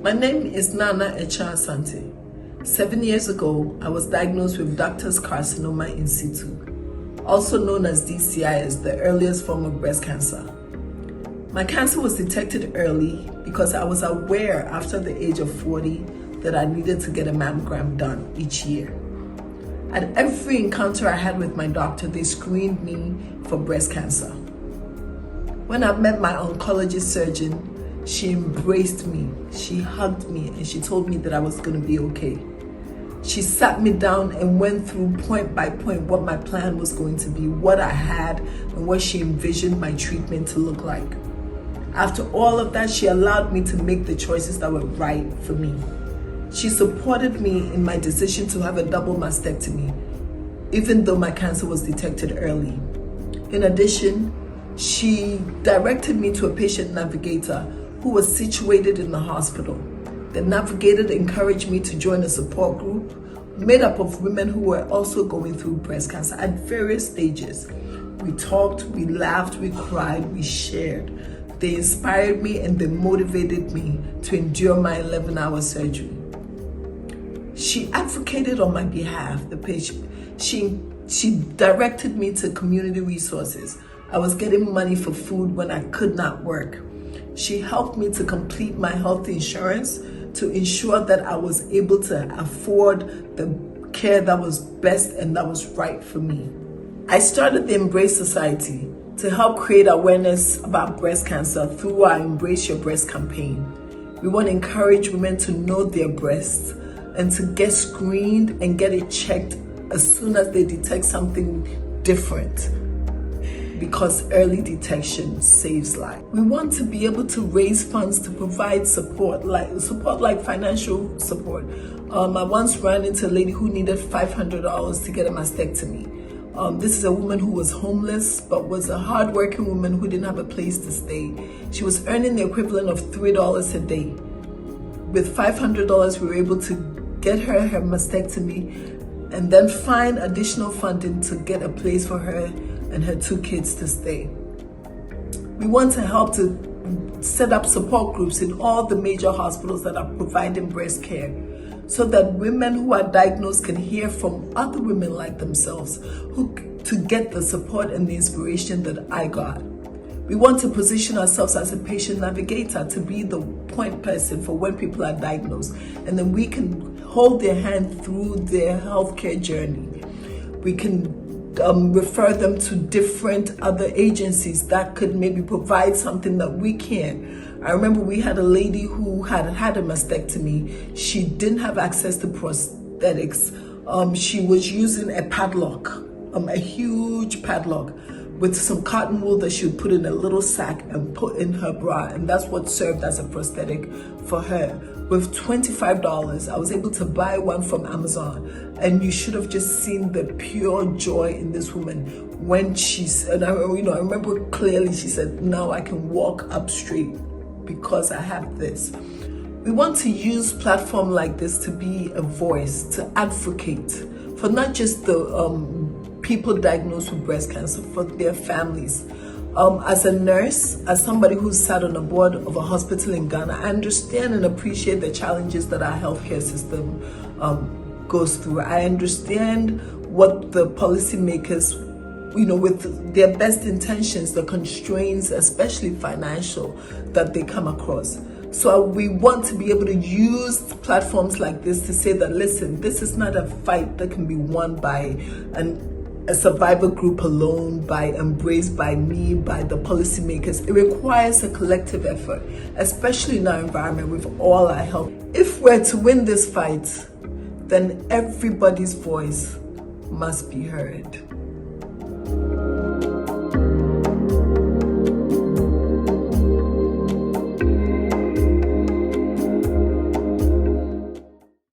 My name is Nana Echa Asante. 7 years ago, I was diagnosed with ductus carcinoma in situ, also known as DCI, as the earliest form of breast cancer. My cancer was detected early because I was aware after the age of 40 that I needed to get a mammogram done each year. At every encounter I had with my doctor, they screened me for breast cancer. When I met my oncologist surgeon, she embraced me, she hugged me, and she told me that I was going to be okay. She sat me down and went through point by point what my plan was going to be, what I had, and what she envisioned my treatment to look like. After all of that, she allowed me to make the choices that were right for me. She supported me in my decision to have a double mastectomy, even though my cancer was detected early. In addition, she directed me to a patient navigator who was situated in the hospital. The navigator encouraged me to join a support group made up of women who were also going through breast cancer at various stages. We talked, we laughed, we cried, we shared. They inspired me and they motivated me to endure my 11-hour surgery. She advocated on my behalf. The patient, she directed me to community resources. I was getting money for food when I could not work. She helped me to complete my health insurance to ensure that I was able to afford the care that was best and that was right for me. I started the Embrace Society to help create awareness about breast cancer through our Embrace Your Breast campaign. We want to encourage women to know their breasts and to get screened and get it checked as soon as they detect something different, because early detection saves lives. We want to be able to raise funds to provide support like financial support. I once ran into a lady who needed $500 to get a mastectomy. This is a woman who was homeless, but was a hardworking woman who didn't have a place to stay. She was earning the equivalent of $3 a day. With $500, we were able to get her mastectomy and then find additional funding to get a place for her and her 2 kids to stay. We want to help to set up support groups in all the major hospitals that are providing breast care, so that women who are diagnosed can hear from other women like themselves to get the support and the inspiration that I got. We want to position ourselves as a patient navigator, to be the point person for when people are diagnosed, and then we can hold their hand through their healthcare journey. We can refer them to different other agencies that could maybe provide something that we can't. I remember we had a lady who had a mastectomy. She didn't have access to prosthetics. She was using a padlock, a huge padlock with some cotton wool that she would put in a little sack and put in her bra, and that's what served as a prosthetic for her. With $25, I was able to buy one from Amazon, and you should have just seen the pure joy in this woman when she said, I remember clearly, she said, now I can walk up straight because I have this. We want to use platforms like this to be a voice, to advocate for not just the people diagnosed with breast cancer, for their families. As a nurse, as somebody who's sat on the board of a hospital in Ghana, I understand and appreciate the challenges that our healthcare system goes through. I understand what the policymakers, with their best intentions, the constraints, especially financial, that they come across. So we want to be able to use platforms like this to say that, listen, this is not a fight that can be won by a survivor group alone, by Embrace, by me, by the policymakers. It requires a collective effort, especially in our environment with all our help. If we're to win this fight, then everybody's voice must be heard.